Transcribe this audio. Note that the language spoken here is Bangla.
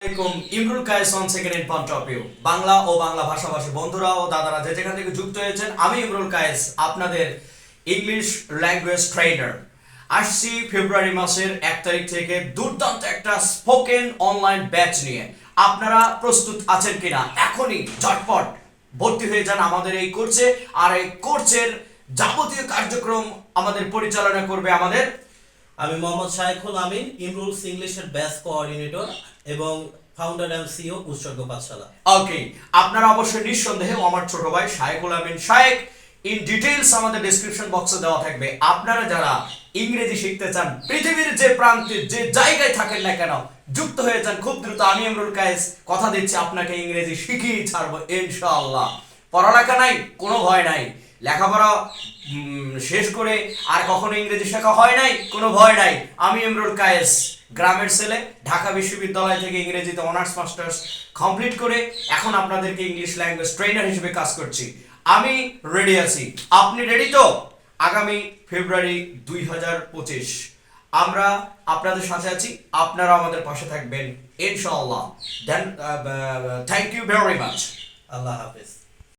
আসসালামু আলাইকুম Imrul Kayes on second in point of view Bangla ও বাংলা ভাষাভাষী বন্ধুরা ও দাদারা যে যেখান থেকে যুক্ত হয়েছেন আমি ইমরুল কায়েস আপনাদের ইংলিশ ল্যাঙ্গুয়েজ ট্রেনার আসছি ফেব্রুয়ারি মাসের 1 তারিখ থেকে দুর্দান্ত একটা স্পোকেন অনলাইন ব্যাচ নিয়ে আপনারা প্রস্তুত আছেন কিনা এখনই ঝটপট ভর্তি হয়ে যান আমাদের এই কোর্সে আর এই কোর্সের যাবতীয় কার্যক্রম আমাদের পরিচালনা করবে আমাদের আমি মোহাম্মদ শাইখুল আমিন ইমরুলস ইংলিশের ব্যাচ কোঅর্ডিনেটর এবং ফাউন্ডার এন্ড সিইও উৎসর্গ পাঠশালা। ওকে, আপনারা অবশ্যই নিঃসন্দেহে আমার ছোট ভাই শাইখুল আমিন শাইখ ইন ডিটেইলস আমাদের ডেসক্রিপশন বক্সে দেওয়া থাকবে। আপনারা যারা ইংরেজি শিখতে চান পৃথিবীর যে প্রান্তে যে জায়গায় থাকেন না কেন যুক্ত হয়ে যান খুব দ্রুত। আমি ইমরুল কায়েস কথা দিচ্ছি আপনাকে ইংরেজি শিখিয়ে ছাড়বো ইনশাআল্লাহ। পড়ালেখা নাই, কোনো ভয় নাই। লেখাপড়া শেষ করে আর কখনো ইংরেজি শেখা হয় নাই, কোনো ভয় নাই। আমি ইমরুল কায়েস গ্রামের ছেলে, ঢাকা বিশ্ববিদ্যালয় থেকে ইংরেজিতে অনার্স মাস্টার্স কমপ্লিট করে এখন আপনাদেরকে ইংলিশ ল্যাঙ্গুয়েজ ট্রেনার হিসেবে কাজ করছি। আমি রেডি আছি, আপনি রেডি তো? আগামী ফেব্রুয়ারি 2025 আমরা আপনাদের সাথে আছি, আপনারা আমাদের পাশে থাকবেন ইনশাআল্লাহ। দেন থ্যাংক ইউ ভেরি মাচ। আল্লাহ হাফেজ।